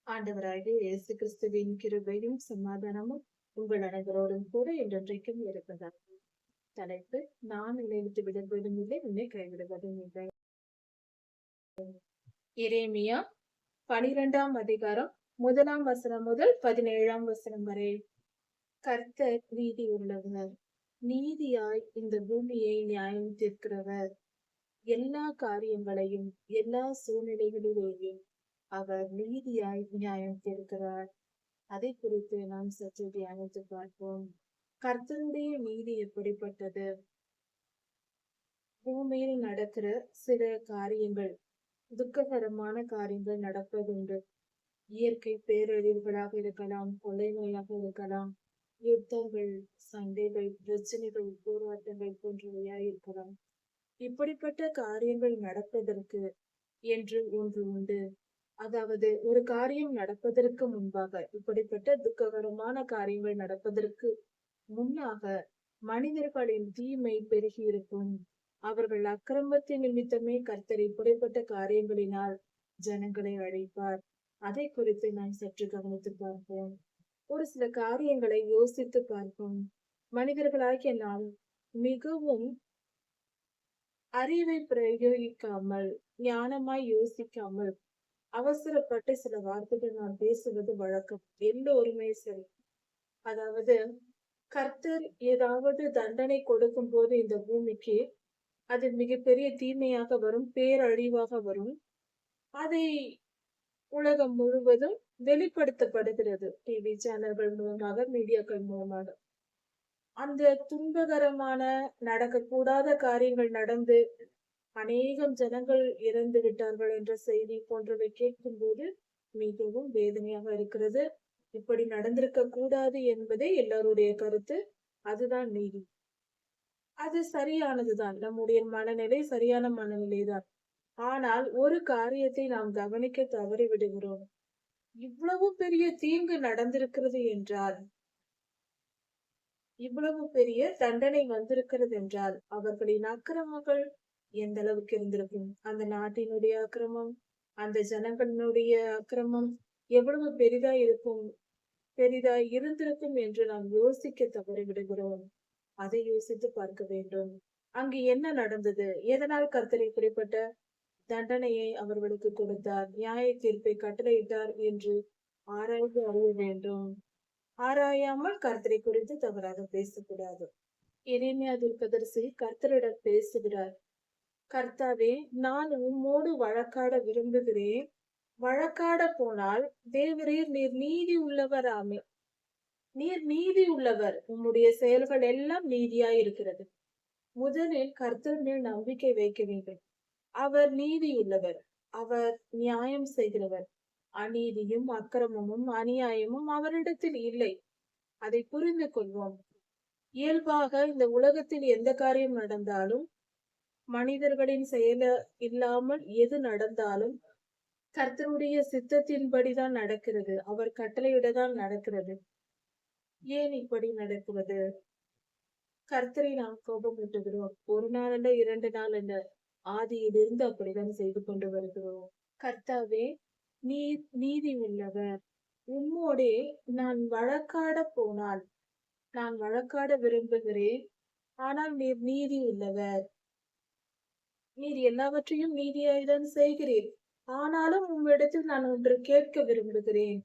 ஆண்டவராகிய இயேசு கிறிஸ்துவின் கிருபையும் சமாதானமும் உங்கள் அனைவரோடும் கூட என்றென்றைக்கும் இருப்பதாக. தலைப்பு: நான் உன்னை விட்டு விடுவதும் இல்லை, உன்னை கைவிடுவதும் இல்லை. எரேமியா 12ஆம் அதிகாரம் 1ஆம் வசனம் முதல் 17ஆம் வசனம் வரை. கர்த்தர் நீதி உள்ளவர், நீதியாய் இந்த பூமியை நியாயம் தீர்க்கிறவர். எல்லா காரியங்களையும் எல்லா சூழ்நிலைகளிலேயும் அவர் நீதியாய் நியாயம் தீர்க்கிறார். அதை குறித்து நாம் சற்று தியானித்து பார்ப்போம். கர்த்தருடைய நீதி எப்படிப்பட்டது? பூமியில் நடக்கிற சில காரியங்கள், துக்ககரமான காரியங்கள் நடப்பதுண்டு. இயற்கை பேரழிவுகளாக இருக்கலாம், கொலை நோயாக இருக்கலாம், யுத்தங்கள், சண்டைகள், பிரச்சனைகள், போராட்டங்கள் போன்றவையாய் இருக்கலாம். இப்படிப்பட்ட காரியங்கள் நடப்பதற்கு என்று ஒன்று உண்டு. அதாவது ஒரு காரியம் நடப்பதற்கு முன்பாக, இப்படிப்பட்ட துக்ககரமான காரியங்கள் நடப்பதற்கு முன்னாக மனிதர்களின் தீமை பெருகி இருக்கும். அவர்கள் அக்கிரமத்தின் நிமித்தமே கர்த்தர் இப்படிப்பட்ட காரியங்களினால் ஜனங்களை அழைப்பார். அதை குறித்து நாம் சற்று கவனித்து பார்ப்போம். ஒரு சில காரியங்களை யோசித்து பார்ப்போம். மனிதர்களாகிய நாம் மிகவும் அறிவை பிரயோகிக்காமல், ஞானமாய் யோசிக்காமல், அவசரப்பட்டு சில வார்த்தைகள் நாம் பேசுவது வழக்கம். எல்லோருமே சரி. அதாவது கர்த்தர் ஏதாவது தண்டனை கொடுக்கும் போது இந்த பூமிக்கு அது மிகப்பெரிய தீமையாக வரும், பேரழிவாக வரும். அதை உலகம் முழுவதும் வெளிப்படுத்தப்படுகிறது, டிவி சேனல்கள் மூலமாக, மீடியாக்கள் மூலமாக. அந்த துன்பகரமான, நடக்கக்கூடாத காரியங்கள் நடந்து அநேகம் ஜனங்கள் இறந்து விட்டார்கள் என்ற செய்தி போன்றவை கேட்கும் போது மிகவும் வேதனையாக இருக்கிறது. இப்படி நடந்திருக்க கூடாது என்பதே எல்லாருடைய கருத்து. அதுதான் நீதி. அது சரியானதுதான். நம்முடைய மனநிலை சரியான மனநிலைதான். ஆனால் ஒரு காரியத்தை நாம் கவனிக்க தவறி விடுகிறோம். இவ்வளவு பெரிய தீங்கு நடந்திருக்கிறது என்றால், இவ்வளவு பெரிய தண்டனை வந்திருக்கிறது என்றால், அவர்களின் அக்கிரமங்கள் எந்த அளவுக்கு இருந்திருக்கும்? அந்த நாட்டினுடைய அக்கிரமம், அந்த ஜனங்களுடைய அக்கிரமம் எவ்வளவு பெரிதாய் இருக்கும், பெரிதாய் இருந்திருக்கும் என்று நாம் யோசிக்க தவறி விடுகிறோம். அதை யோசித்து பார்க்க வேண்டும். அங்கு என்ன நடந்தது? எதனால் கர்த்தர் இப்படிப்பட்ட தண்டனையை அவர்களுக்கு கொடுத்தார், நியாய தீர்ப்பை கட்டளையிட்டார் என்று ஆராய்ந்து அறிய வேண்டும். ஆராயாமல் கர்த்தரை குறித்து தவறாக பேசக்கூடாது. எரேமியா தீர்க்கதரிசி கர்த்தரிடம் பேசுகிறார். கர்த்தாவே, நான் உம்மோடு வழக்காட விரும்புகிறேன். வழக்காட போனால் தேவரீர் நீர் நீதி உள்ளவராமே. நீர் நீதி உள்ளவர், உம்முடைய செயல்கள் எல்லாம் நீதியாய் இருக்கிறது. முதலில் கர்த்தர் மேல் நம்பிக்கை வைக்க வேண்டும். அவர் நீதி உள்ளவர், அவர் நியாயம் செய்கிறவர். அநீதியும் அக்கிரமமும் அநியாயமும் அவரிடத்தில் இல்லை. அதை புரிந்து கொள்வோம். இயல்பாக இந்த உலகத்தில் எந்த காரியம் நடந்தாலும், மனிதர்களின் செயல இல்லாமல் எது நடந்தாலும் கர்த்தருடைய சித்தத்தின்படிதான் நடக்கிறது. அவர் கட்டளையிடதான் நடக்கிறது. ஏன் இப்படி நடக்கிறது? கர்த்தரை நாம் கோபமூட்டுகிறோம். ஒரு நாள் அல்ல, 2 நாள் அல்ல, ஆதியிலிருந்து அப்படிதான் செய்து கொண்டு வருகிறோம். கர்த்தாவே, நீர் நீதி உள்ளவர். உம்மோடே நான் வழக்காட போனால், நான் வழக்காட விரும்புகிறேன். ஆனால் நீர் நீதி உள்ளவர். நீர் எல்லாவற்றையும் நீதியாய்தான் செய்கிறீர். ஆனாலும் உம்மிடத்தில் நான் ஒன்று கேட்க விரும்புகிறேன்.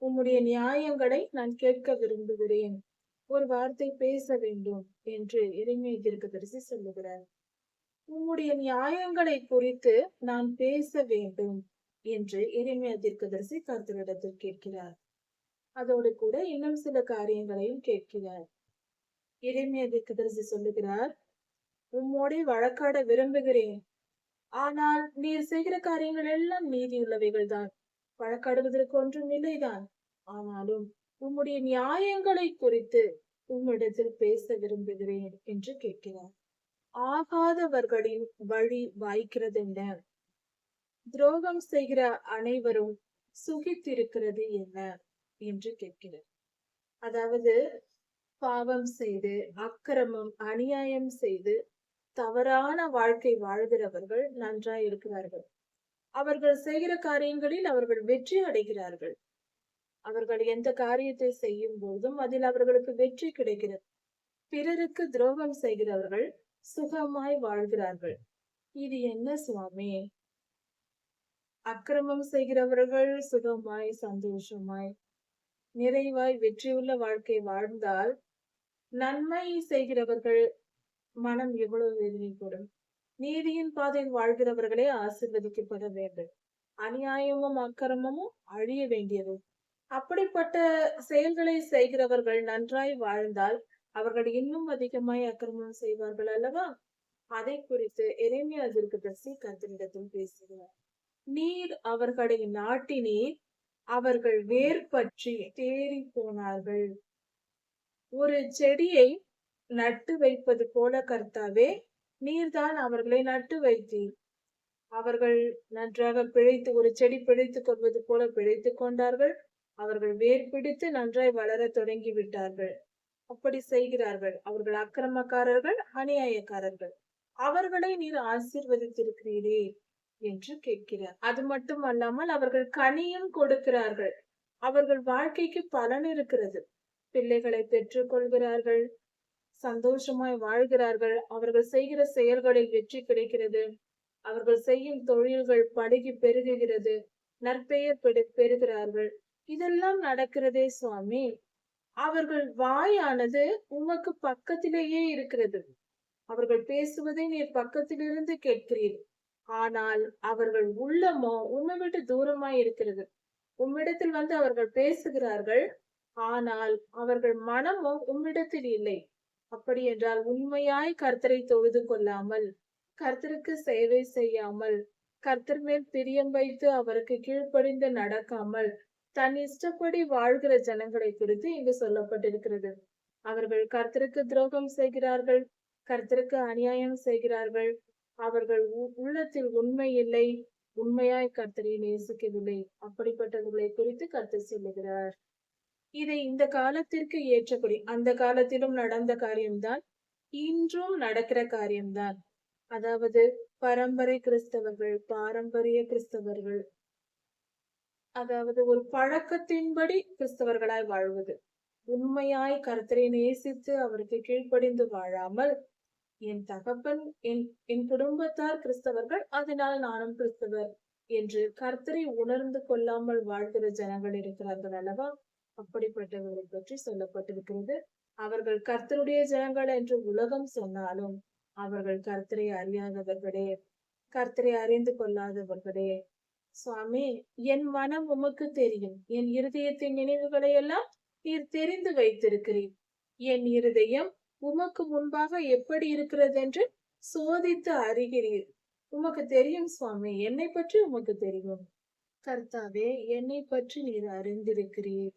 உம்முடைய நியாயங்களை நான் கேட்க விரும்புகிறேன். ஒரு வார்த்தை பேச வேண்டும் என்று எரேமியா தீர்க்கதரிசி சொல்லுகிறார். உம்முடைய நியாயங்களை குறித்து நான் பேச வேண்டும் என்று எரேமியா தீர்க்கதரிசி கர்த்தரிடத்தில் கேட்கிறார். அதோடு கூட இன்னும் சில காரியங்களையும் கேட்கிறார். எரேமியா தீர்க்கதரிசி சொல்லுகிறார், உம்மோடே வழக்காட விரும்புகிறேன். ஆனால் நீர் செய்கிற காரியங்கள் எல்லாம் நீதி உள்ளவைகள் தான். வழக்காடுவதற்கு ஒன்றும் இல்லைதான். ஆனாலும் உம்முடைய நியாயங்களை குறித்து உம்மிடத்தில் பேச விரும்புகிறேன் என்று கேட்கிறார். ஆகாதவர்களின் வழி வாய்க்கிறது என்ன? துரோகம் செய்கிற அனைவரும் சுகித்திருக்கிறது என்ன என்று கேட்கிறார். அதாவது பாவம் செய்து, அக்கிரமம், அநியாயம் செய்து, தவறான வாழ்க்கை வாழ்கிறவர்கள் நன்றாய் இருக்கிறார்கள். அவர்கள் செய்கிற காரியங்களில் அவர்கள் வெற்றி அடைகிறார்கள். அவர்கள் எந்த காரியத்தை செய்யும் போதும் அதில் அவர்களுக்கு வெற்றி கிடைக்கிறது. பிறருக்கு துரோகம் செய்கிறவர்கள் சுகமாய் வாழ்கிறார்கள். இது என்ன சுவாமி? அக்கிரமம் செய்கிறவர்கள் சுகமாய், சந்தோஷமாய், நிறைவாய், வெற்றியுள்ள வாழ்க்கை வாழ்ந்தால், நன்மை செய்கிறவர்கள் மனம் எவ்வளவு வேதனைப்படும். நீதியின் பாதையில் வாழ்கிறவர்களே ஆசீர்வதிக்கப்பட வேண்டும். அநியாயமும் அக்கிரமமும் அழிய வேண்டியது. அப்படிப்பட்ட செயல்களை செய்கிறவர்கள் நன்றாய் வாழ்ந்தால் அவர்கள் இன்னும் அதிகமாய் அக்கிரமம் செய்வார்கள் அல்லவா? அதை குறித்து எரேமியா தீர்க்கதரிசி கர்த்தரிடத்தில் பேசுகிறார். நீர் அவர்களை நாட்டினீர், அவர்கள் வேர் பற்றி தேறி போனார்கள். ஒரு செடியை நட்டு வைப்பது போல கர்த்தாவே, நீர்தான் அவர்களை நட்டு வைத்தீர். அவர்கள் நன்றாக பிழைத்து, ஒரு செடி பிழைத்துக் கொள்வது போல பிழைத்துக் கொண்டார்கள். அவர்கள் வேர் பிடித்து நன்றாய் வளர தொடங்கி விட்டார்கள். அப்படி செய்கிறார்கள். அவர்கள் அக்கிரமக்காரர்கள், அநியாயக்காரர்கள். அவர்களை நீர் ஆசீர்வதித்திருக்கிறீரே என்று கேட்கிறார். அது மட்டும் அல்லாமல் அவர்கள் கனியும் கொடுக்கிறார்கள். அவர்கள் வாழ்க்கைக்கு பலன் இருக்கிறது. பிள்ளைகளை பெற்றுக் கொள்கிறார்கள், சந்தோஷமாய் வாழ்கிறார்கள். அவர்கள் செய்கிற செயல்களில் வெற்றி கிடைக்கிறது. அவர்கள் செய்யும் தொழில்கள் படுகி பெருகுகிறது. நற்பெயர் பெறுகிறார்கள். இதெல்லாம் நடக்கிறதே சுவாமி. அவர்கள் வாயானது உமக்கு பக்கத்திலேயே இருக்கிறது. அவர்கள் பேசுவதை நீர் பக்கத்திலிருந்து கேட்கிறீர். ஆனால் அவர்கள் உள்ளமோ உம்மை விட்டு தூரமாய் இருக்கிறது. உம்மிடத்தில் வந்து அவர்கள் பேசுகிறார்கள், ஆனால் அவர்கள் மனமோ உம்மிடத்தில் இல்லை. அப்படி என்றால் உண்மையாய் கர்த்தரை தொழுது கொள்ளாமல், கர்த்தருக்கு சேவை செய்யாமல், கர்த்தர் மேல் பிரியம் வைத்து அவருக்கு கீழ்ப்படிந்து நடக்காமல், தன் இஷ்டப்படி வாழ்கிற ஜனங்களை குறித்து இங்கு சொல்லப்பட்டிருக்கிறது. அவர்கள் கர்த்தருக்கு துரோகம் செய்கிறார்கள், கர்த்தருக்கு அநியாயம் செய்கிறார்கள். அவர்கள் உள்ளத்தில் உண்மை இல்லை, உண்மையாய் கர்த்தரை நேசிக்கவில்லை. அப்படிப்பட்டவர்களை குறித்து கர்த்தர் சொல்லுகிறார். இதை இந்த காலத்திற்கு ஏற்றபடி, அந்த காலத்திலும் நடந்த காரியம்தான், இன்றும் நடக்கிற காரியம்தான். அதாவது பரம்பரை கிறிஸ்தவர்கள், பாரம்பரிய கிறிஸ்தவர்கள், அதாவது ஒரு பழக்கத்தின்படி கிறிஸ்தவர்களாய் வாழ்வது. உண்மையாய் கர்த்தரை நேசித்து அவருக்கு கீழ்ப்படிந்து வாழாமல், என் தகப்பன், என் குடும்பத்தார் கிறிஸ்தவர்கள், அதனால் நானும் கிறிஸ்தவர் என்று கர்த்தரை உணர்ந்து கொள்ளாமல் வாழ்கிற ஜனங்கள் இருக்கிறார்கள் அல்லவா? அப்படிப்பட்டவர்களை பற்றி சொல்லப்பட்டிருக்கிறது. அவர்கள் கர்த்தருடைய ஜனங்கள் என்று உலகம் சொன்னாலும் அவர்கள் கர்த்தரை அறியாதவர்களே, கர்த்தரை அறிந்து கொள்ளாதவர்களே. சுவாமி, என் மனம் உமக்கு தெரியும். என் இருதயத்தின் நினைவுகளை எல்லாம் நீர் தெரிந்து வைத்திருக்கிறீர். என் இருதயம் உமக்கு முன்பாக எப்படி இருக்கிறது என்று சோதித்து அறிகிறீர். உமக்கு தெரியும் சுவாமி, என்னை பற்றி உமக்கு தெரியும். கர்த்தாவே, என்னை பற்றி நீர் அறிந்திருக்கிறீர்.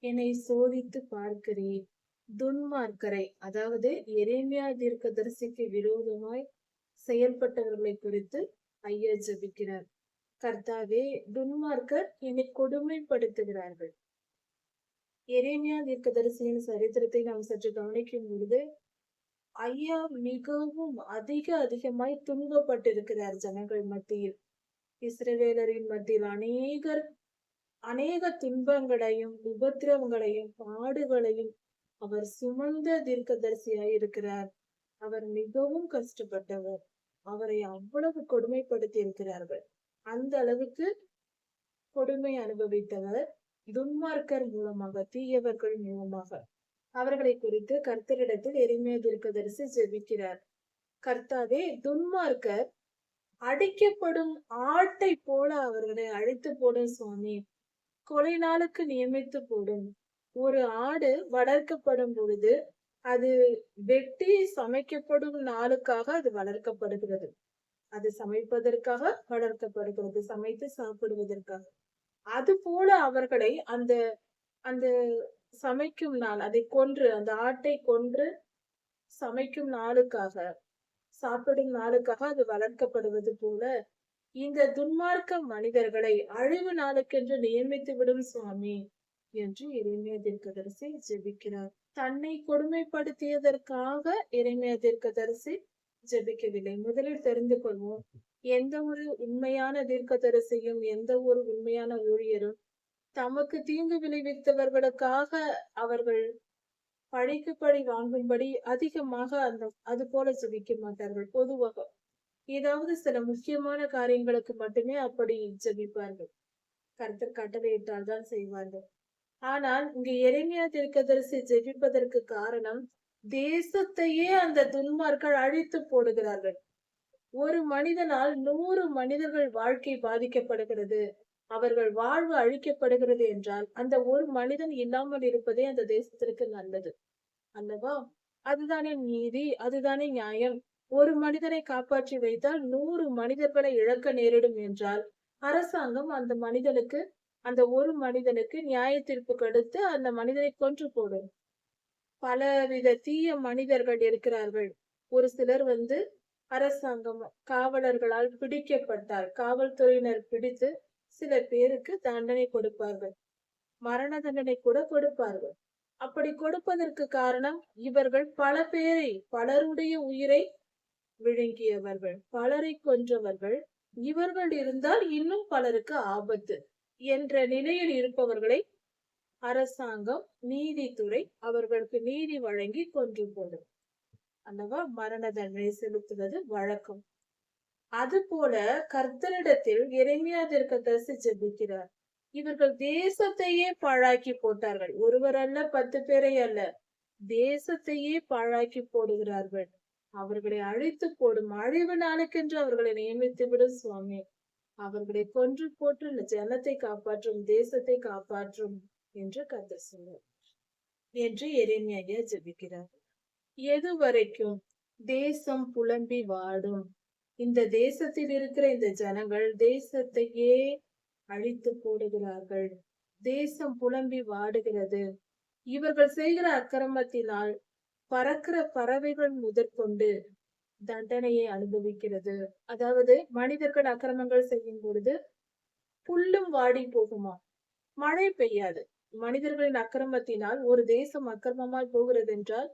என்னை சோதித்து பார்க்கிறீர். துன்மார்க்கரை, அதாவது எரேமியா தீர்க்கதரிசிக்கு விரோதமாய் செயல்பட்டவர்களை குறித்து ஐயா ஜெபிக்கிறார். கர்த்தாவே, துன்மார்க்கர் என்னை கொடுமைப்படுத்துகிறார்கள். எரேமியா தீர்க்கதரிசியின் சரித்திரத்தை நாம் சற்று கவனிக்கும் பொழுது, ஐயா மிகவும் அதிகமாய் துன்பப்பட்டிருக்கிறார் ஜனங்கள் மத்தியில். இஸ்ரவேலரின் மத்தியில் அநேக துன்பங்களையும் உபத்திரவங்களையும் பாடுகளையும் அவர் சுமந்த தீர்க்கதரிசியாய் இருக்கிறார். அவர் மிகவும் கஷ்டப்பட்டவர். அவரை அவ்வளவு கொடுமைப்படுத்தி இருக்கிறார்கள். அந்த அளவுக்கு கொடுமை அனுபவித்தவர் துன்மார்க்கர் மூலமாக, தீயவர்கள் மூலமாக. அவர்களை குறித்து கர்த்தரிடத்தில் எரேமியா தீர்க்கதரிசி ஜெபிக்கிறார். கர்த்தாவே, துன்மார்க்கர் அடிக்கப்படும் ஆட்டை போல அவர்களை அழித்து போடும் சுவாமி. கொலை நாளுக்கு நியமித்து போடும். ஒரு ஆடு வளர்க்கப்படும் பொழுது அது வெட்டி சமைக்கப்படும் நாளுக்காக அது வளர்க்கப்படுகிறது. அது சமைப்பதற்காக வளர்க்கப்படுகிறது, சமைத்து சாப்பிடுவதற்காக. அது போல அவர்களை அந்த அந்த சமைக்கும் நாள், அதை கொன்று, அந்த ஆட்டை கொன்று சமைக்கும் நாளுக்காக, சாப்பிடும் நாளுக்காக அது வளர்க்கப்படுவது போல இந்த துன்மார்க்க மனிதர்களை அழிவு நாளுக்கென்று நியமித்து விடும் சுவாமி என்று எரேமியா தீர்க்கதரிசி ஜெபிக்கிறார். தன்னை கொடுமைப்படுத்தியதற்காக எரேமியா தீர்க்கதரிசி ஜெபிக்கவில்லை. முதலில் தெரிந்து கொள்வோம், எந்த ஒரு உண்மையான தீர்க்கதரிசியும் எந்த ஒரு உண்மையான ஊழியரும் தமக்கு தீங்கு விளைவித்தவர்களுக்காக அவர்கள் பழிக்கு பழி வாங்கும்படி அதிகமாக அது போல ஜெபிக்க மாட்டார்கள். பொதுவாக ஏதாவது சில முக்கியமான காரியங்களுக்கு மட்டுமே அப்படி ஜெபிப்பார்கள். கர்த்தர் கட்டளையிட்டால் தான் செய்வார்கள். ஆனால் இங்கு எரேமியா தீர்க்கதரிசி ஜெபிப்பதற்கு காரணம், தேசத்தையே அந்த துன்மார்கள் அழித்து போடுகிறார்கள். ஒரு மனிதனால் 100 மனிதர்கள் வாழ்க்கை பாதிக்கப்படுகிறது, அவர்கள் வாழ்வு அழிக்கப்படுகிறது என்றால் அந்த ஒரு மனிதன் இல்லாமல் இருப்பதே அந்த தேசத்திற்கு நல்லது அல்லவா? அதுதானே நீதி, அதுதானே நியாயம். ஒரு மனிதனை காப்பாற்றி வைத்தால் 100 மனிதர்களை இழக்க நேரிடும் என்றால் அரசாங்கம் அந்த ஒரு மனிதனுக்கு நியாய தீர்ப்பு கொடுத்து அந்த மனிதனை கொன்று போடும். பலவித தீய மனிதர்கள் இருக்கிறார்கள். ஒரு சிலர் அரசாங்கம் காவலர்களால் பிடிக்கப்பட்டால் காவல்துறையினர் பிடித்து சில பேருக்கு தண்டனை கொடுப்பார்கள், மரண தண்டனை கூட கொடுப்பார்கள். அப்படி கொடுப்பதற்கு காரணம், இவர்கள் பலருடைய உயிரை விழுங்கியவர்கள், பலரை கொன்றவர்கள், இவர்கள் இருந்தால் இன்னும் பலருக்கு ஆபத்து என்ற நிலையில் இருப்பவர்களை அரசாங்கம் நீதித்துறை அவர்களுக்கு நீதி வழங்கி கொன்று போடும் அல்லவா? மரண தண்டனை செலுத்துவது வழக்கம். அது போல கர்த்தரிடத்தில் எரேமியா தீர்க்கதரிசி ஜெபிக்கிறார். இவர்கள் தேசத்தையே பாழாக்கி போட்டார்கள். ஒருவர் அல்ல, 10 பேரை அல்ல, தேசத்தையே பாழாக்கி போடுகிறார்கள். அவர்களை அழித்து போடும், அழிவு நாளுக்கென்று அவர்களை நியமித்து விடும் சுவாமி. அவர்களை கொன்று போட்டு ஜனத்தை காப்பாற்றும், தேசத்தை காப்பாற்றும் என்று கர்த்தர் சொன்னார் என்று எரேமியா ஜெபிக்கிறார். எது வரைக்கும் தேசம் புலம்பி வாடும்? இந்த தேசத்தில் இருக்கிற இந்த ஜனங்கள் தேசத்தையே அழித்து போடுகிறார்கள். தேசம் புலம்பி வாடுகிறது. இவர்கள் செய்கிற அக்கிரமத்தினால் பறக்கிற பறவைகள் முதற்கொண்டு தண்டனையை அனுபவிக்கிறது. அதாவது மனிதர்கள் அக்கிரமங்கள் செய்யும் பொழுது புல்லும் வாடி போகுமா? மழை பெய்யாது. மனிதர்களின் அக்கிரமத்தினால் ஒரு தேசம் அக்கிரமமாய் போகிறது என்றால்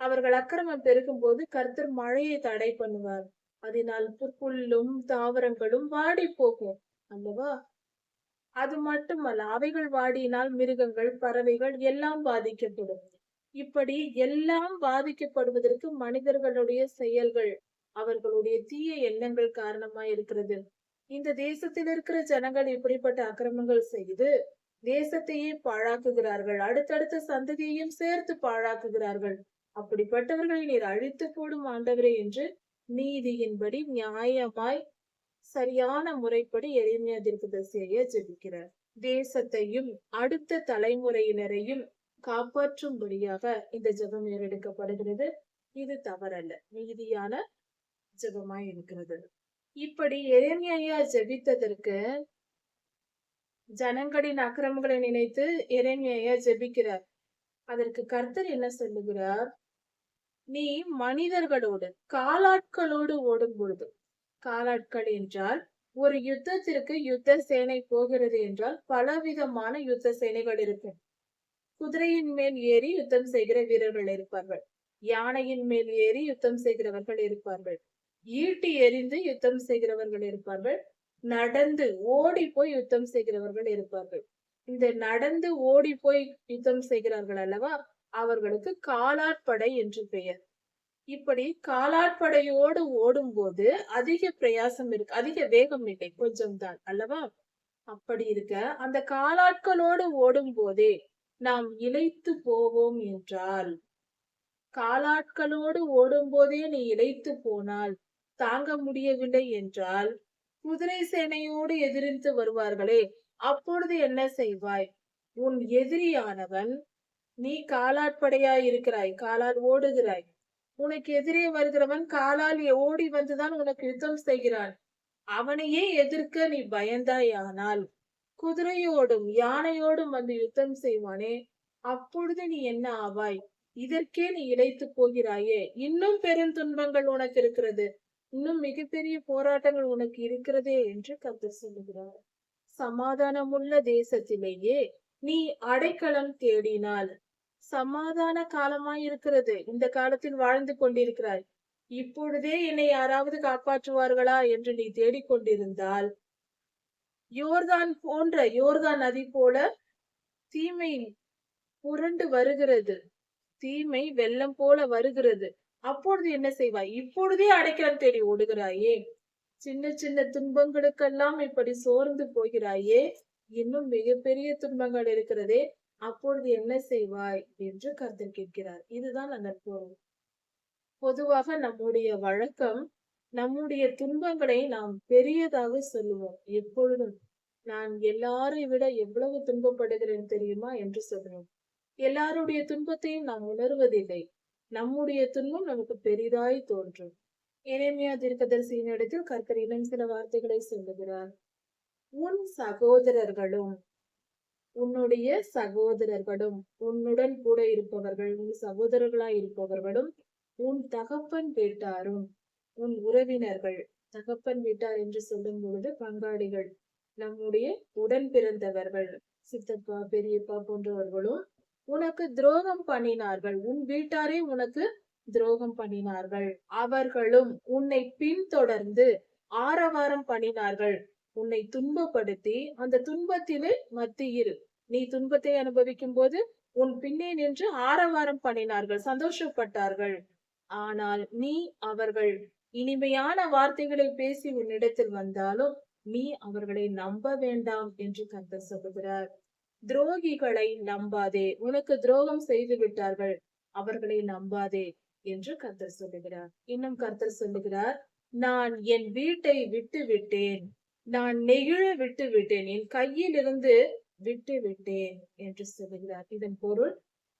அவர்கள் அக்கிரமம் பெருகும் போது கர்த்தர் மழையை தடை பண்ணுவார். அதனால் புல்லும் தாவரங்களும் வாடி போகும் அல்லவா? அது மட்டுமல்ல, அவைகள் வாடினால் மிருகங்கள், பறவைகள் எல்லாம் பாதிக்கப்படும். இப்படி எல்லாம் பாதிக்கப்படுவதற்கு மனிதர்களுடைய செயல்கள், அவர்களுடைய தீய எண்ணங்கள் காரணமாய் இருக்கிறது. இந்த தேசத்தில் இருக்கிற ஜனங்கள் இப்படிப்பட்ட அக்கிரமங்கள் செய்து தேசத்தையே பாழாக்குகிறார்கள். அடுத்தடுத்த சந்ததியையும் சேர்த்து பாழாக்குகிறார்கள். அப்படிப்பட்டவர்களை நீர் அழித்து போடும் ஆண்டவரே என்று நீதியின்படி நியாயமாய் சரியான முறைப்படி எரேமியா தீர்க்கதரிசியை ஜெபிக்கிறார். தேசத்தையும் அடுத்த தலைமுறையினரையும் காப்பாற்றும்படியாக இந்த ஜெபம் ஏறெடுக்கப்படுகிறது. இது தவறல்ல, நீதியான ஜெபமாய் இருக்கிறது. இப்படி எரேமியா ஜெபித்ததற்கு ஜனங்களின் அக்கிரமங்களை நினைத்து எரேமியா ஜெபிக்கிறார். அதற்கு கர்த்தர் என்ன சொல்லுகிறார்? நீ மனிதர்களோடு காலாட்களோடு ஓடும் பொழுது, காலாட்கள் என்றால் ஒரு யுத்தத்திற்கு யுத்த சேனை போகிறது என்றால் பலவிதமான யுத்த சேனைகள் இருக்கும். குதிரையின் மேல் ஏறி யுத்தம் செய்கிற வீரர்கள் இருப்பார்கள், யானையின் மேல் ஏறி யுத்தம் செய்கிறவர்கள் இருப்பார்கள், ஈட்டி எறிந்து யுத்தம் செய்கிறவர்கள் இருப்பார்கள், நடந்து ஓடி போய் யுத்தம் செய்கிறவர்கள் இருப்பார்கள். இந்த நடந்து ஓடி போய் யுத்தம் செய்கிறார்கள் அல்லவா, அவர்களுக்கு காலாட்படை என்று பெயர். இப்படி காலாட்படையோடு ஓடும் போது அதிக பிரயாசம் இருக்கு, அதிக வேகம் இல்லை, கொஞ்சம் தான் அல்லவா? அப்படி இருக்க அந்த காலாட்களோடு ஓடும் போதே நாம் இளைத்து போவோம் என்றால், காலாட்களோடு ஓடும் போதே நீ இளைத்து போனால், தாங்க முடியவில்லை என்றால், குதிரை சேனையோடு எதிர்த்து வருவார்களே, அப்பொழுது என்ன செய்வாய்? உன் எதிரியானவன், நீ காலாட்படையாய் இருக்கிறாய், காலால் ஓடுகிறாய், உனக்கு எதிரே வருகிறவன் காலால் ஓடி வந்துதான் உனக்கு யுத்தம் செய்கிறான். அவனையே எதிர்க்க நீ பயந்தாயானால், குதிரையோடும் யானையோடும் வந்து யுத்தம் செய்வானே, அப்பொழுது நீ என்ன ஆவாய்? இதற்கே நீ இளைத்து போகிறாயே, இன்னும் பெரும் துன்பங்கள் உனக்கு இருக்கிறது, இன்னும் மிகப்பெரிய போராட்டங்கள் உனக்கு இருக்கிறதே என்று கர்த்தர் சொல்லுகிறார். சமாதானமுள்ள தேசத்திலேயே நீ அடைக்கலம் தேடினால், சமாதான காலமாய் இருக்கிறது, இந்த காலத்தில் வாழ்ந்து கொண்டிருக்கிறாய். இப்பொழுதே என்னை யாராவது காப்பாற்றுவார்களா என்று நீ தேடிக்கொண்டிருந்தால், யோர்தான் நதி போல தீமை புரண்டு வருகிறது. தீமை வெள்ளம் போல வருகிறது. அப்பொழுது என்ன செய்வாய்? இப்பொழுதே அடைக்கலம் தேடி ஓடுகிறாயே. சின்ன சின்ன துன்பங்களுக்கெல்லாம் இப்படி சோர்ந்து போகிறாயே. இன்னும் மிகப்பெரிய துன்பங்கள் இருக்கிறதே. அப்பொழுது என்ன செய்வாய் என்று கர்த்தர் கேட்கிறார். இதுதான் அந்த பொருள். பொதுவாக நம்முடைய வழக்கம், நம்முடைய துன்பங்களை நாம் பெரியதாக சொல்லுவோம். எப்பொழுதும் நான் எல்லாரை விட எவ்வளவு துன்பப்படுகிறேன் தெரியுமா என்று சொல்லுவோம். எல்லாருடைய துன்பத்தையும் நாம் உணர்வதில்லை. நம்முடைய துன்பம் நமக்கு பெரிதாய் தோன்றும். எரேமியா தீர்க்கதரிசியின் இடத்தில் கர்த்தர் இன்னும் சில வார்த்தைகளை சொல்லுகிறார். உன் சகோதரர்களும் உன்னுடைய சகோதரர்களும் உன்னுடன் கூட இருப்பவர்கள், உன் சகோதரர்களாய் இருப்பவர்களும், உன் தகப்பன் வீட்டாரும், உன் உறவினர்கள். தகப்பன் வீட்டார் என்று சொல்லும் பொழுது பங்காளிகள், நம்முடைய உடன் பிறந்தவர்கள், சித்தப்பா பெரியப்பா போன்றவர்களும் உனக்கு துரோகம் பண்ணினார்கள். உன் வீட்டாரே உனக்கு துரோகம் பண்ணினார்கள். அவர்களும் உன்னை பின்தொடர்ந்து ஆரவாரம் பண்ணினார்கள். உன்னை துன்பப்படுத்தி அந்த துன்பத்திலே மத்தியில் நீ துன்பத்தை அனுபவிக்கும் போது உன் பின்னே நின்று ஆரவாரம் பண்ணினார்கள், சந்தோஷப்பட்டார்கள். ஆனால் நீ அவர்கள் இனிமையான வார்த்தைகளை பேசி உன்னிடத்தில் வந்தாலும் நீ அவர்களை நம்ப வேண்டாம் என்று கர்த்தர் சொல்லுகிறார். துரோகிகளை நம்பாதே. உனக்கு துரோகம் செய்து விட்டார்கள், அவர்களை நம்பாதே என்று கர்த்தர் சொல்லுகிறார். இன்னும் கர்த்தர் சொல்லுகிறார், நான் என் வீட்டை விட்டு விட்டேன், நான் நெகிழ விட்டு விட்டேன், என் கையில் இருந்து விட்டு விட்டேன் என்று சொல்லுகிறார். இதன் பொருள்,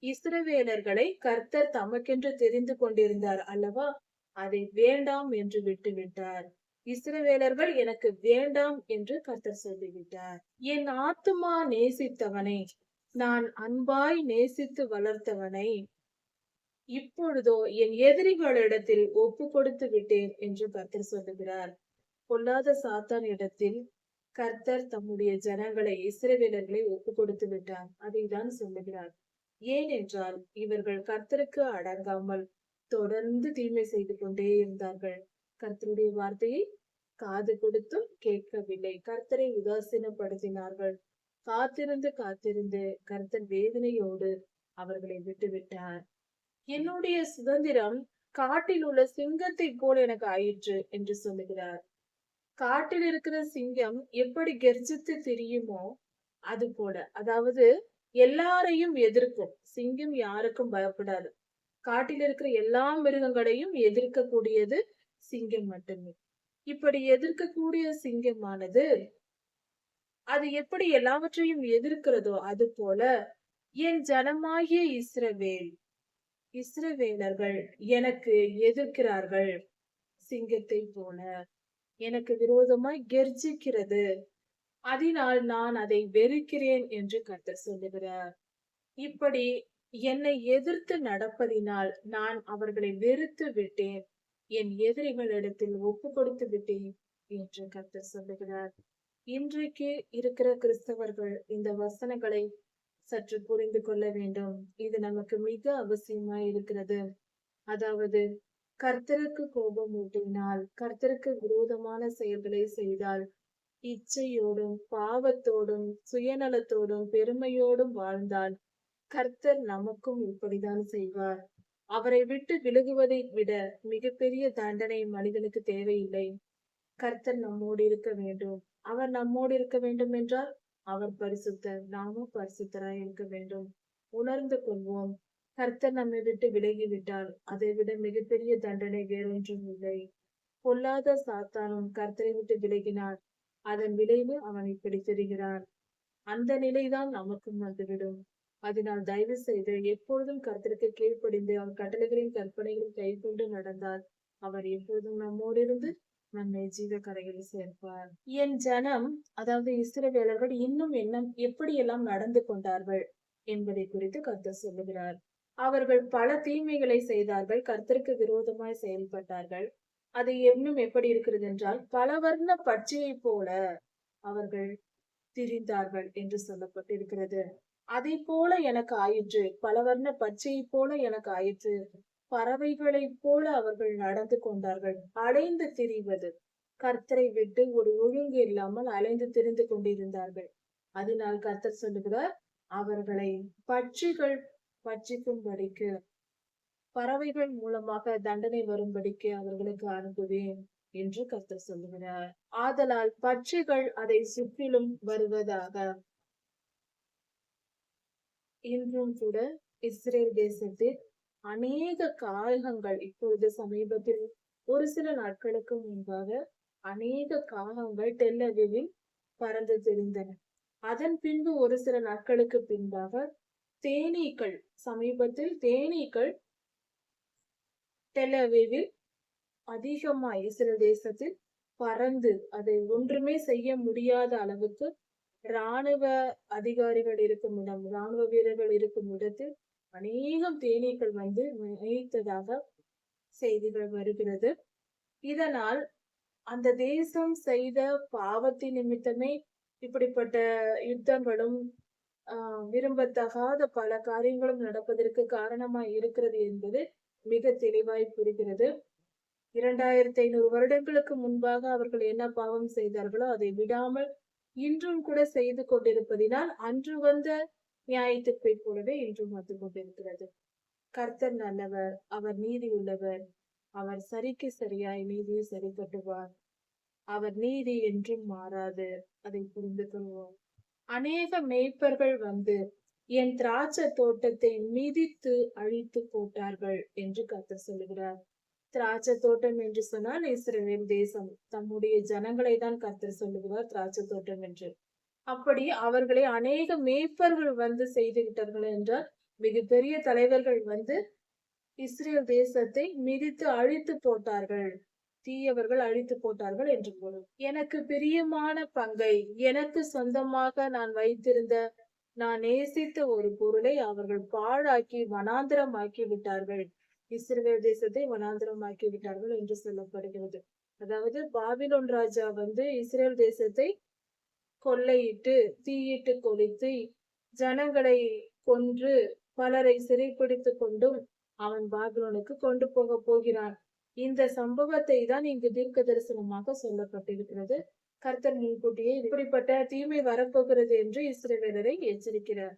இஸ்ரவேலர்களை கர்த்தர் தமக்கென்று தெரிந்து கொண்டிருந்தார் அல்லவா, அதை வேண்டாம் என்று விட்டு விட்டார். இஸ்ரவேலர்கள் எனக்கு வேண்டாம் என்று கர்த்தர் சொல்லிவிட்டார். என் ஆத்துமா நேசித்தவனை, நான் அன்பாய் நேசித்து வளர்த்தவனை இப்பொழுதோ என் எதிரிகளிடத்தில் ஒப்பு கொடுத்து விட்டேன் என்று கர்த்தர் சொல்லுகிறார். பொல்லாத சாத்தான் இடத்தில் கர்த்தர் தம்முடைய ஜனங்களை, இஸ்ரவேலர்களை ஒப்பு கொடுத்து விட்டார். அதைதான் சொல்லுகிறார். ஏனென்றால் இவர்கள் கர்த்தருக்கு அடங்காமல் தொடர்ந்து தீமை செய்து கொண்டே இருந்தார்கள். கர்த்தருடைய வார்த்தையை காது கொடுத்தும் கேட்கவில்லை. கர்த்தரை உதாசீனப்படுத்தினார்கள். காத்திருந்து காத்திருந்து கர்த்தர் வேதனையோடு அவர்களை விட்டுவிட்டார். என்னுடைய சுதந்திரம் காட்டில் உள்ள சிங்கத்தை போல எனக்கு ஆயிற்று என்று சொல்லுகிறார். காட்டில் இருக்கிற சிங்கம் எப்படி கெர்ஜித்து திரியுமோ அது போல, அதாவது எல்லாரையும் எதிர்க்கும் சிங்கம், யாருக்கும் பயப்படாது. காட்டில் இருக்கிற எல்லா மிருகங்களையும் எதிர்க்கக்கூடியது சிங்கம் மட்டுமே. இப்படி எதிர்க்கக்கூடிய சிங்கமானது அது எப்படி எல்லாவற்றையும் எதிர்க்கிறதோ அது போல என் ஜனமாகிய இஸ்ரவேலர்கள் எனக்கு எதிர்க்கிறார்கள். சிங்கத்தை போல எனக்கு விரோதமாய் கெர்ஜிக்கிறது. அதனால் நான் அதை வெறுக்கிறேன் என்று கர்த்தர் சொல்லுகிறார். இப்படி என்னை எதிர்த்து நடப்பதினால் நான் அவர்களை வெறுத்து விட்டேன், என் எதிரிகளிடத்தில் ஒப்பு கொடுத்து விட்டேன் என்று கர்த்தர் சொல்லுகிறார். இன்றைக்கு இருக்கிற கிறிஸ்தவர்கள் இந்த வசனங்களை சற்று புரிந்து கொள்ள வேண்டும். இது நமக்கு மிக அவசியமாய் இருக்கிறது. அதாவது, கர்த்தருக்கு கோபம் ஊட்டினால், கர்த்தருக்கு விரோதமான செயல்களை செய்தால், இச்சையோடும் பாவத்தோடும் சுயநலத்தோடும் பெருமையோடும் வாழ்ந்தால் கர்த்தர் நமக்கும் இப்படிதான் செய்வார். அவரை விட்டு விலகுவதை விட மிகப்பெரிய தண்டனை மனிதனுக்கு தேவையில்லை. கர்த்தர் நம்மோடு இருக்க வேண்டும். அவர் நம்மோடு இருக்க வேண்டும் என்றால் அவர் பரிசுத்தர், நாமும் பரிசுத்தராய் இருக்க வேண்டும். உணர்ந்து கொள்வோம். கர்த்தர் நம்மை விட்டு விலகிவிட்டால் அதை விட மிகப்பெரிய தண்டனை வேறொன்றும் இல்லை. பொல்லாத சாத்தானும் கர்த்தரை விட்டு விலகினார். அதன் விளைவு அவன் இப்படி தெரிகிறான். அந்த நிலைதான் நமக்கும் வந்துவிடும். அதனால் தயவு செய்து எப்பொழுதும் கர்த்தருக்கு கீழ்ப்படிந்து அவர் கட்டளைகளின் கற்பனைகளின் கை கொண்டு நடந்தால் அவர் எப்பொழுதும் நம்மோடு இருந்து நம்மை ஜீவ கரைகளில் சேர்ப்பார். என் ஜனம், அதாவது இஸ்ரவேலர்கள் இன்னும் எப்படியெல்லாம் நடந்து கொண்டார்கள் என்பதை குறித்து கர்த்தர் சொல்லுகிறார். அவர்கள் பல தீமைகளை செய்தார்கள், கர்த்தருக்கு விரோதமாய் செயல்பட்டார்கள். அது இன்னும் எப்படி இருக்கிறது என்றால், பலவர்ண பட்சியை போல அவர்கள் திரிந்தார்கள் என்று சொல்லப்பட்டிருக்கிறது. அதை போல எனக்கு ஆயிற்று, பலவர்ண பச்சையை போல எனக்கு ஆயிற்று. பறவைகளைப் போல அவர்கள் நடந்து கொண்டார்கள். அலைந்து திரிவது, கர்த்தரை விட்டு ஒரு ஒழுங்கு இல்லாமல் அலைந்து திரிந்து கொண்டிருந்தார்கள். அதனால் கர்த்தர் சொல்லுகிறார், அவர்களை பட்சிகள் பட்சிக்கும்படிக்கு, பறவைகள் மூலமாக தண்டனை வரும்படிக்கு அவர்களுக்கு அனுப்புவேன் என்று கர்த்தர் சொல்லுகிறார். ஆதலால் பட்சிகள் அதை சுற்றிலும் வருவதாக. இன்றும் கூட இஸ்ரேல் தேசத்தில் அநேக காகங்கள், இப்பொழுது சமீபத்தில் ஒரு சில நாட்களுக்கு முன்பாக அநேக காகங்கள் டெல் அவிவில் பறந்து திரிந்தன. அதன் பின்பு ஒரு சில நாட்களுக்கு பின்பாக தேனீக்கள், சமீபத்தில் தேனீக்கள் டெல் அவிவில் அதிகமாய் இஸ்ரேல் தேசத்தில் பறந்து அதை ஒன்றுமே செய்ய முடியாத அளவுக்கு ராணுவ அதிகாரிகள் இருக்கும் இடம், ராணுவ வீரர்கள் இருக்கும் இடத்தில் அநேகம் தேனீக்கள் வந்து மேய்த்ததாக செய்திகள் வருகிறது. இதனால் அந்த தேசம் செய்த பாவத்தின் நிமித்தமே இப்படிப்பட்ட யுத்தங்களும் விரும்பத்தகாத பல காரியங்களும் நடப்பதற்கு காரணமாய் இருக்கிறது என்பது மிக தெளிவாய் புரிகிறது. 2500 வருடங்களுக்கு முன்பாக அவர்கள் என்ன பாவம் செய்தார்களோ அதை விடாமல் இன்றும் கூட செய்து கொண்டிருப்பதினால் அன்று வந்த நியாயத்திற்பை போலவே இன்றும் வந்து கொண்டிருக்கிறது. கர்த்தர் நல்லவர், அவர் நீதி உள்ளவர், அவர் சரிக்கு சரியாய் நீதியை சரி கட்டுவார். அவர் நீதி என்றும் மாறாது. அதை புரிந்து கொள்வோம். அநேக மேய்ப்பர்கள் வந்து என் திராட்சை தோட்டத்தை மிதித்து அழித்து போட்டார்கள் என்று கர்த்தர் சொல்லுகிறார். திராட்சை தோட்டம் என்று சொன்னால் இஸ்ரவேல் தேசம், தம்முடைய ஜனங்களை தான் கர்த்தர் சொல்லுகிறார் திராட்சை தோட்டம் என்று. அப்படி அவர்களை அநேக மேய்ப்பர்கள் வந்து செய்து விட்டார்கள் என்றால், மிகப்பெரிய தலைவர்கள் வந்து இஸ்ரேல் தேசத்தை மிதித்து அழித்து போட்டார்கள், தீயவர்கள் அழித்து போட்டார்கள் என்று பொருள். எனக்கு பிரியமான பங்கை, எனக்கு சொந்தமாக நான் வைத்திருந்த, நான் நேசித்த ஒரு பொருளை அவர்கள் பாழாக்கி வனாந்திரமாக்கி விட்டார்கள், இஸ்ரவேல் தேசத்தை வனாந்திரமாக்கி விட்டார்கள் என்று சொல்லப்படுகிறது. அதாவது பாபிலோன் ராஜா வந்து இஸ்ரேல் தேசத்தை கொள்ளையிட்டு தீயிட்டு கொளுத்தி ஜனங்களை கொன்று பலரை சிறைப்பிடித்து கொண்டும் அவன் பாபிலோனுக்கு கொண்டு போக போகிறான். இந்த சம்பவத்தை தான் இங்கு தீர்க்க தரிசனமாக சொல்லப்பட்டிருக்கிறது. கர்த்தர் முன்கூட்டியே இப்படிப்பட்ட தீமை வரப்போகிறது என்று இஸ்ரவேலரை எச்சரிக்கிறார்.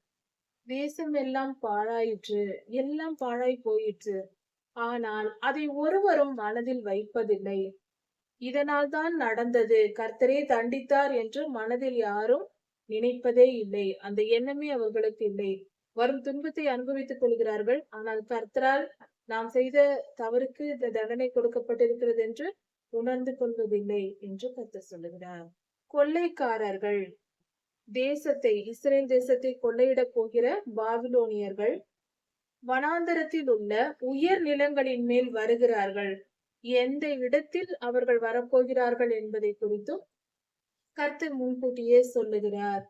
தேசம் எல்லாம் பாழாயிற்று, எல்லாம் பாழாய் போயிற்று. ஆனால் அதை ஒருவரும் மனதில் வைப்பதில்லை. இதனால் தான் நடந்தது, கர்த்தரே தண்டித்தார் என்று மனதில் யாரும் நினைப்பதே இல்லை. அந்த எண்ணமே அவர்களுக்கு இல்லை. வரும் துன்பத்தை அனுபவித்துக் கொள்கிறார்கள். ஆனால் கர்த்தரால் நாம் செய்த தவறுக்கு இந்த தண்டனை கொடுக்கப்பட்டிருக்கிறது என்று உணர்ந்து கொள்வதில்லை என்று கர்த்தர் சொல்லுகிறார். கொள்ளைக்காரர்கள் தேசத்தை, இஸ்ரேல் தேசத்தை கொள்ளையிடப் போகிற பாபிலோனியர்கள் வனாந்தரத்தில் உள்ள உயர் நிலங்களின் மேல் வருகிறார்கள். எந்த இடத்தில் அவர்கள் வரப்போகிறார்கள் என்பதை குறித்தும் கர்த்தர் முன்கூட்டியே சொல்லுகிறார்.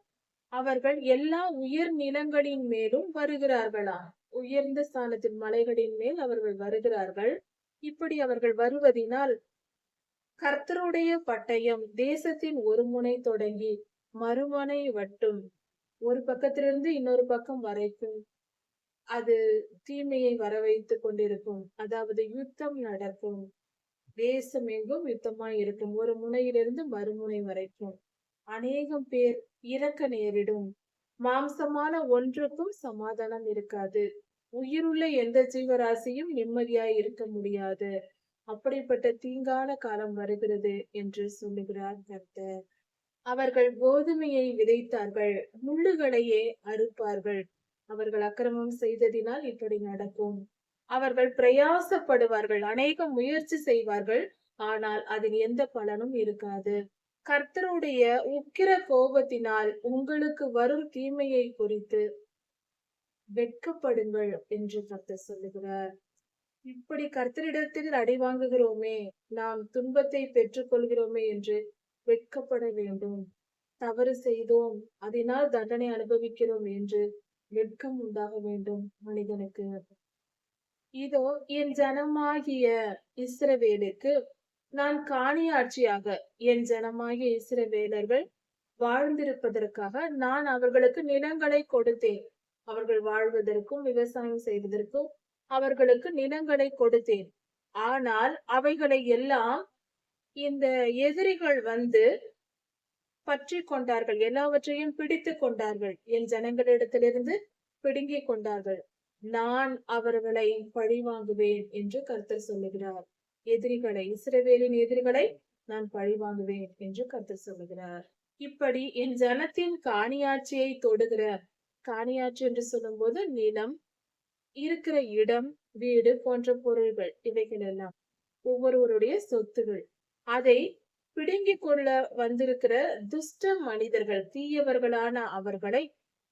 அவர்கள் எல்லா உயர் நிலங்களின் மேலும் வருகிறார்களாம். உயர்ந்த ஸ்தானத்தின் மலைகளின் மேல் அவர்கள் வருகிறார்கள். இப்படி அவர்கள் வருவதினால் கர்த்தருடைய பட்டயம் தேசத்தின் ஒரு முனை தொடங்கி மறுமுனை வட்டும், ஒரு பக்கத்திலிருந்து இன்னொரு பக்கம் வரைக்கும் அது தீமையை வர வைத்துக் கொண்டிருக்கும். அதாவது யுத்தம் நடக்கும். தேசம் எங்கும் யுத்தமாய் இருக்கும். ஒரு முனையிலிருந்து மறுமுனை வரைக்கும் அநேகம் பேர் இறக்க நேரிடும். மாம்சமான ஒன்றுக்கும் சமாதானம் இருக்காது. உயிருள்ள எந்த ஜீவராசியும் நிம்மதியாய் இருக்க முடியாது. அப்படிப்பட்ட தீங்கான காலம் வருகிறது என்று சொல்லுகிறார் கர்த்தர். அவர்கள் கோதுமையை விதைத்தார்கள், முள்ளுகளையே அறுப்பார்கள். அவர்கள் அக்கிரமம் செய்ததினால் இப்படி நடக்கும். அவர்கள் பிரயாசப்படுவார்கள், அநேக முயற்சி செய்வார்கள், ஆனால் அதில் எந்த பலனும் இருக்காது. கர்த்தருடைய உக்கிர கோபத்தினால் உங்களுக்கு வரும் தீமையை குறித்து வெட்கப்படுங்கள் என்று கர்த்தர் சொல்லுகிறார். இப்படி கர்த்தரிடத்தில் அடி வாங்குகிறோமே, நாம் துன்பத்தை பெற்றுக் கொள்கிறோமே என்று வெட்கப்பட வேண்டும். தவறு செய்தோம், அதனால் தண்டனை அனுபவிக்கிறோம் என்று வெட்கம் உண்டாக வேண்டும் மனிதனுக்கு. இதோ என் ஜனமாகிய இஸ்ரவேலுக்கு நான் காணியாட்சியாக, என் ஜனமாகிய இஸ்ரவேலர்கள் வாழ்ந்திருப்பதற்காக நான் அவர்களுக்கு நிலங்களை கொடுத்தேன். அவர்கள் வாழ்வதற்கும் விவசாயம் செய்வதற்கும் அவர்களுக்கு நிலங்களை கொடுத்தேன். ஆனால் அவைகளை எல்லாம் இந்த எதிரிகள் வந்து பற்றிக் கொண்டார்கள். எல்லாவற்றையும் பிடித்துக் கொண்டார்கள். என் ஜனங்களிடத்திலிருந்து பிடுங்கிக் கொண்டார்கள். நான் அவர்களை பழிவாங்குவேன் என்று கர்த்தர் சொல்லுகிறார். எதிரிகளை, இஸ்ரவேலின் எதிரிகளை நான் பழிவாங்குவேன் என்று கர்த்தர் சொல்லுகிறார். இப்படி என் ஜனத்தின் காணியாட்சியை தொடுகிற, காணியாட்சி என்று சொல்லும்போது நிலம், இருக்கிற இடம், வீடு போன்ற பொருள்கள், இவைகள் எல்லாம் ஒவ்வொருவருடைய சொத்துகள். அதை பிடுங்கிக் கொள்ள வந்திருக்கிற துஷ்ட மனிதர்கள், தீயவர்களான அவர்களை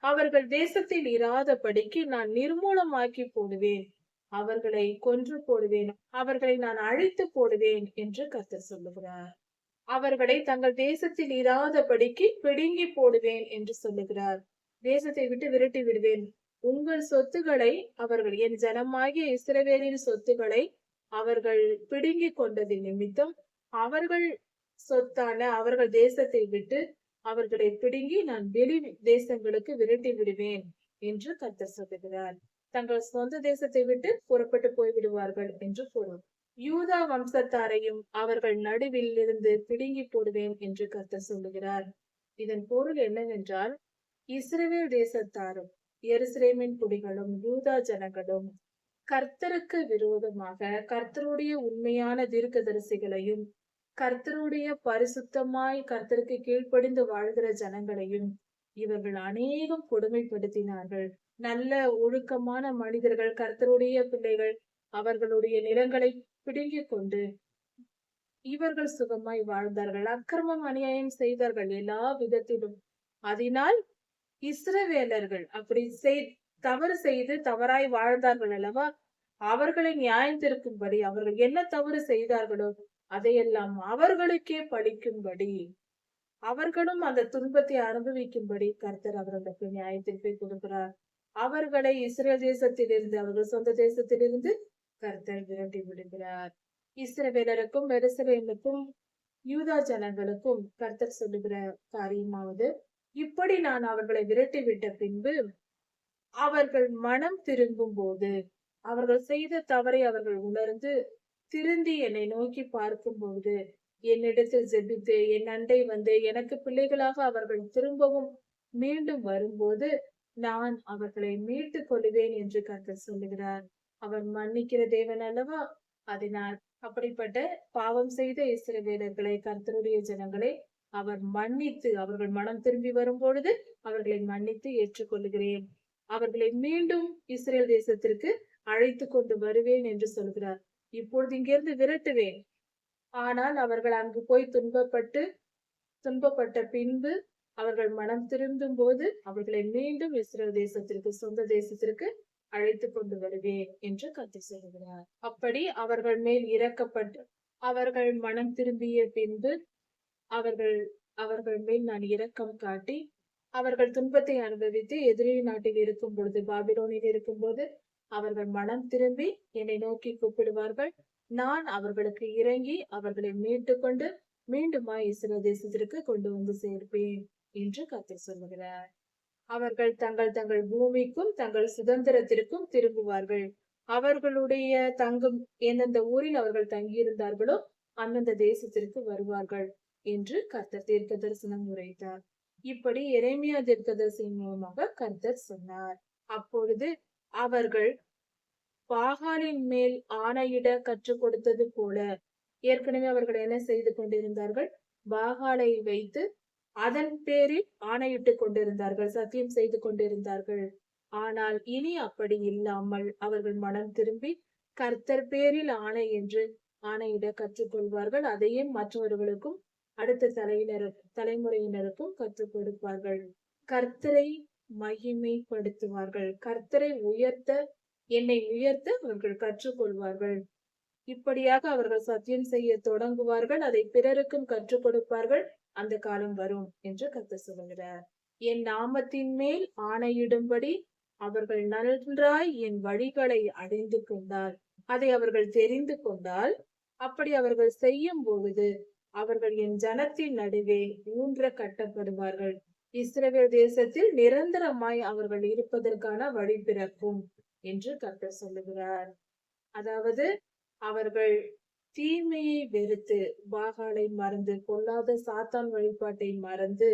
அவர்கள் தேசத்தில் இராதபடிக்கு நான் நிர்மூலமாக்கி போடுவேன். அவர்களை கொன்று போடுவேன். அவர்களை நான் அழித்து போடுவேன் என்று கர்த்தர் சொல்லுகிறார். அவர்களை தங்கள் தேசத்தில் இராதபடிக்கு பிடுங்கி போடுவேன் என்று சொல்லுகிறார். தேசத்தை விட்டு விரட்டி விடுவேன். உங்கள் சொத்துக்களை அவர்கள், என் ஜனமாகிய இஸ்ரவேலின் சொத்துக்களை அவர்கள் பிடுங்கிக் கொண்டதின் நிமித்தம் அவர்கள் சொத்தான அவர்கள் தேசத்தை விட்டு அவர்களை பிடுங்கி நான் வெளி தேசங்களுக்கு விரட்டி விடுவேன் என்று கர்த்தர் சொல்லுகிறார். தங்கள் சொந்த தேசத்தை விட்டு புறப்பட்டு போய்விடுவார்கள் என்று பொருள். யூதா வம்சத்தாரையும் அவர்கள் நடுவில் இருந்து பிடுங்கி போடுவேன் என்று கர்த்தர் சொல்லுகிறார். இதன் பொருள் என்னவென்றால், இஸ்ரவேல் தேசத்தாரும் எருசலேமின் குடிகளும் யூதா ஜனங்களும் கர்த்தருக்கு விரோதமாக கர்த்தருடைய உண்மையான தீர்க்கதரிசிகளையும் கர்த்தருடைய பரிசுத்தமாய் கர்த்தருக்கு கீழ்ப்படிந்து வாழ்கிற ஜனங்களையும் இவர்கள் அநேகம் கொடுமைப்படுத்தினார்கள். நல்ல ஒழுக்கமான மனிதர்கள், கர்த்தருடைய பிள்ளைகள், அவர்களுடைய நிலங்களை பிடுங்கிக் கொண்டு இவர்கள் சுகமாய் வாழ்ந்தார்கள். அக்கிரமம் அநியாயம் செய்தார்கள் எல்லா விதத்திலும். அதனால் இஸ்ரவேலர்கள் அப்படி தவறு செய்து தவறாய் வாழ்ந்தார்கள் அல்லவா, அவர்களை நியாயம் தீர்க்கும்படி, அவர்கள் என்ன தவறு செய்தார்களோ அதையெல்லாம் அவர்களுக்கே பழிக்கும்படி, அவர்களும் அந்த துன்பத்தை அனுபவிக்கும்படி கர்த்தர் அவர்களுக்கு நியாய தீர்ப்பை கொடுக்கிறார். அவர்களை இஸ்ரேல் தேசத்திலிருந்து, அவர்கள் சொந்த தேசத்திலிருந்து கர்த்தர் விரட்டி விடுகிறார். இஸ்ரவேலருக்கும் எருசலேமுக்கும் யூதா ஜனங்களுக்கும் கர்த்தர் சொல்லுகிற காரியமாவது, இப்படி நான் அவர்களை விரட்டி விட்ட பின்பு அவர்கள் மனம் திரும்பும் போது, அவர்கள் செய்த தவறை அவர்கள் உணர்ந்து திருந்தி என்னை நோக்கி பார்க்கும்போது, என்னிடத்தில் ஜெபித்து என் அண்டை வந்து எனக்கு பிள்ளைகளாக அவர்கள் திரும்பவும் மீண்டும் வரும்போது நான் அவர்களை மீட்டுக் கொள்வேன் என்று கர்த்தர் சொல்லுகிறார். அவர் மன்னிக்கிற தேவன் அல்லவா. அதனால் அப்படிப்பட்ட பாவம் செய்த இஸ்ரவேலர்களை, கர்த்தருடைய ஜனங்களை அவர் மன்னித்து, அவர்கள் மனம் திரும்பி வரும் பொழுது அவர்களை மன்னித்து ஏற்றுக்கொள்கிறேன். அவர்களை மீண்டும் இஸ்ரேல் தேசத்திற்கு அழைத்து கொண்டு வருவேன் என்று சொல்கிறார். இப்பொழுது இங்கிருந்து விரட்டுவேன். ஆனால் அவர்கள் அங்கு போய் துன்பப்பட்ட பின்பு அவர்கள் மனம் திரும்பும் போது அவர்களை மீண்டும் இஸ்ரேல் தேசத்திற்கு, சொந்த தேசத்திற்கு அழைத்து கொண்டு வருவேன் என்று கர்த்தர் சொல்கிறார். அப்படி அவர்கள் மேல் இரக்கப்பட்டு அவர்கள் மனம் திரும்பிய பின்பு அவர்கள் மேல் நான் இரக்கம் காட்டி, அவர்கள் துன்பத்தை அனுபவித்து எதிரி நாட்டில் இருக்கும் பொழுது, பாபிலோனில் இருக்கும் போது அவர்கள் மனம் திரும்பி என்னை நோக்கி கூப்பிடுவார்கள். நான் அவர்களுக்கு இறங்கி அவர்களை மீட்டு கொண்டு மீண்டுமாய் இஸ்ரவேல் தேசத்திற்கு கொண்டு வந்து சேர்ப்பேன் என்று கர்த்தர் சொல்லுகிறார். அவர்கள் தங்கள் பூமிக்கும் தங்கள் சுதந்திரத்திற்கும் திரும்புவார்கள். அவர்களுடைய தங்கும் எந்தெந்த ஊரில் அவர்கள் தங்கியிருந்தார்களோ அந்தந்த தேசத்திற்கு வருவார்கள் என்று கர்த்தர் தீர்க்க தரிசனம் உரைத்தார். இப்படி எரேமியா தீர்க்கதரிசியின் மூலமாக கர்த்தர் சொன்னார். அப்பொழுது அவர்கள் பாகாலின் மேல் ஆணையிட கற்றுக் கொடுத்தது போல, ஏற்கனவே அவர்கள் என்ன செய்து கொண்டிருந்தார்கள், பாகாலை வைத்து அதன் பேரில் ஆணையிட்டுக் கொண்டிருந்தார்கள், சத்தியம் செய்து கொண்டிருந்தார்கள். ஆனால் இனி அப்படி இல்லாமல் அவர்கள் மனம் திரும்பி கர்த்தர் பேரில் ஆணை என்று ஆணையிட கற்றுக்கொள்வார்கள். அதையும் மற்றவர்களுக்கும் அடுத்த தலைமுறையினருக்கும் கற்றுக் கொடுப்பார்கள். கர்த்தரை மகிமைப்படுத்துவார்கள். கர்த்தரை என்னை உயர்த்த அவர்கள் கற்றுக்கொள்வார்கள். இப்படியாக அவர்கள் சத்தியம் செய்ய தொடங்குவார்கள். அதை பிறருக்கும் கற்றுக் கொடுப்பார்கள். அந்த காலம் வரும் என்று கர்த்தர் சொல்கிறார். என் நாமத்தின் மேல் ஆணையிடும்படி அவர்கள் நன்றாய் என் வழிகளை அடைந்து கொண்டால், அதை அவர்கள் தெரிந்து கொண்டால், அப்படி அவர்கள் செய்யும் பொழுது அவர்கள் என் ஜனத்தின் நடுவே ஊன்ற கட்டப்படுவார்கள். இஸ்ரவேல் தேசத்தில் நிரந்தரமாய் அவர்கள் இருப்பதற்கான வழி பிறக்கும். என்று கர்த்தர் சொல்லுகிறார். அதாவது அவர்கள் தீமையை வெறுத்து, பாகாலை மறந்து, பொல்லாத சாத்தான் வழிபாட்டை மறந்து,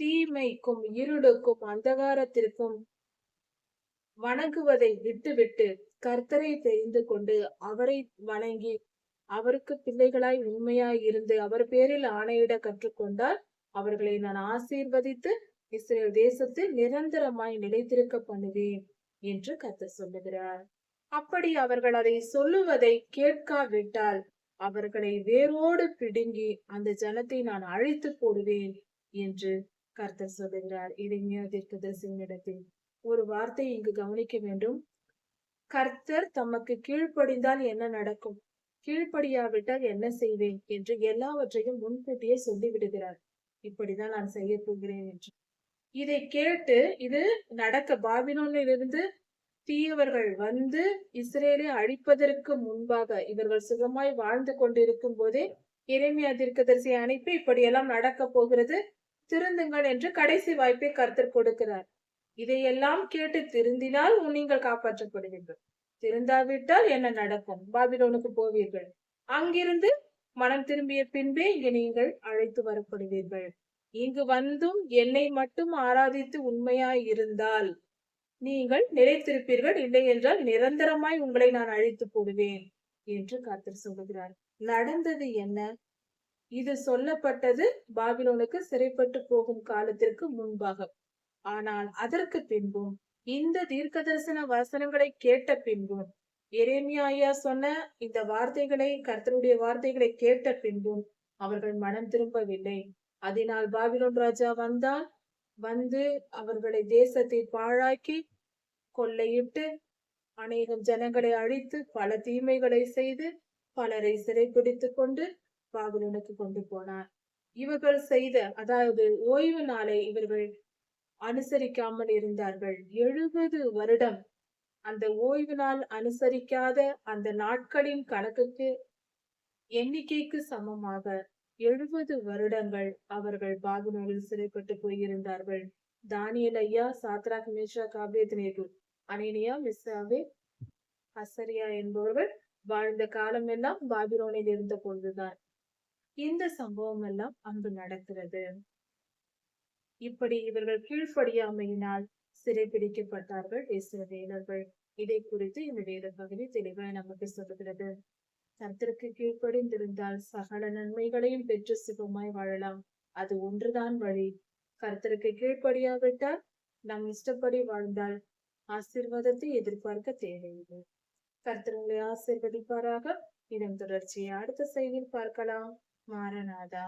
தீமைக்கும் இருளுக்கும் அந்தகாரத்திற்கும் வணங்குவதை விட்டுவிட்டு கர்த்தரை தெரிந்து கொண்டு அவரை வணங்கி அவருக்கு பிள்ளைகளாய் உண்மையாய் இருந்து அவர் பேரில் ஆணையிட கற்றுக்கொண்டால் அவர்களை நான் ஆசீர்வதித்து இஸ்ரேல் தேசத்தில் நிரந்தரமாய் நிலைத்திருக்க பண்ணுவேன் என்று கர்த்தர் சொல்லுகிறார். அப்படி அவர்கள் அதை சொல்லுவதை கேட்காவிட்டால் அவர்களை வேரோடு பிடுங்கி அந்த ஜனத்தை நான் அழித்து போடுவேன் என்று கர்த்தர் சொல்லுகிறார். எரேமியா தீர்க்கதரிசியினிடத்தில் ஒரு வார்த்தை இங்கு கவனிக்க வேண்டும். கர்த்தர் தமக்கு கீழ்ப்படிந்தால் என்ன நடக்கும், கீழ்ப்படியாவிட்டால் என்ன செய்வேன் என்று எல்லாவற்றையும் முன்கூட்டியே சொல்லிவிடுகிறார். இப்படிதான் நான் செய்ய போகிறேன் என்று. இதை கேட்டு இது நடக்க பாபிலோனிலிருந்து தீயவர்கள் வந்து இஸ்ரேலை அழிப்பதற்கு முன்பாக இவர்கள் சுகமாய் வாழ்ந்து கொண்டிருக்கும் போதே எரேமியா தீர்க்கதரிசியை அனுப்பி இப்படியெல்லாம் நடக்க போகிறது, திருந்துங்கள் என்று கடைசி வாய்ப்பை கர்த்தர் கொடுக்கிறார். இதையெல்லாம் கேட்டு திருந்தினால் நீங்கள் காப்பாற்றப்படுவீர்கள், திருந்தாவிட்டால் என்ன நடக்கும், பாபிலோனுக்கு போவீர்கள், அங்கிருந்து மனம் திரும்பிய பின்பே இங்கு நீங்கள் அழைத்து வரப்படுவீர்கள். இங்கு வந்தும் என்னை மட்டும் ஆராதித்து உண்மையாய் இருந்தால் நீங்கள் நிலைத்திருப்பீர்கள், இல்லை என்றால் நிரந்தரமாய் உங்களை நான் அழித்து போடுவேன் என்று கர்த்தர் சொல்லுகிறார். நடந்தது என்ன? இது சொல்லப்பட்டது பாபிலோனுக்கு சிறைப்பட்டு போகும் காலத்திற்கு முன்பாக. ஆனால் அதற்கு பின்பும் இந்த தீர்க்கதரிசன வசனங்களை கேட்ட பின்பும் எரேமியா சொன்ன இந்த வார்த்தைகளை, கர்த்தருடைய வார்த்தைகளை கேட்ட பின்பும் அவர்கள் மனம் திரும்பவில்லை. அதனால் பாபிலோன் ராஜா வந்தான். வந்து அவர்களை தேசத்தை பாழாக்கி கொள்ளையிட்டு அநேகம் ஜனங்களை அழித்து பல தீமைகளை செய்து பலரை சிறைப்பிடித்து கொண்டு பாபிலோனுக்கு கொண்டு போனார். இவர்கள் செய்த, அதாவது ஓய்வு நாளை இவர்கள் அனுசரிக்காமல் இருந்தார்கள். 70 வருடம் அந்த ஓய்வு நாள் அனுசரிக்காத அந்த நாட்களின் கணக்குக்கு எண்ணிக்கைக்கு சமமாக 70 வருடங்கள் அவர்கள் பாபிலோனில் சிறைப்பட்டு போயிருந்தார்கள். தானியேல் ஐயா, சாத்ராக், மேஷாக், ஆபேத்நேகோ, அனனியா, மிசாவேல், அசரியா என்பவர்கள் வாழ்ந்த காலம் எல்லாம் பாபிலோனில் இருந்த பொழுதுதான் இந்த சம்பவம் எல்லாம் அங்கு நடக்கிறது. இப்படி இவர்கள் கீழ்ப்படியாமையினால் சிறைபிடிக்கப்பட்டார்கள் இஸ்ரவேலர்கள். இதை குறித்து இந்த வேத பகுதி தெளிவாய் நமக்கு சொல்லுகிறது. கர்த்தருக்கு கீழ்ப்படிந்திருந்தால் சகல நன்மைகளையும் பெற்று சுகமாய் வாழலாம். அது ஒன்றுதான் வழி. கர்த்தருக்கு கீழ்ப்படியாவிட்டால் நம் இஷ்டப்படி வாழ்ந்தால் ஆசீர்வாதத்தை எதிர்பார்க்க தேவையில்லை. கர்த்தர் உங்களை ஆசீர்வதிப்பாராக. இதன் தொடர்ச்சியை அடுத்த செய்தியில் பார்க்கலாம். மாரநாதா.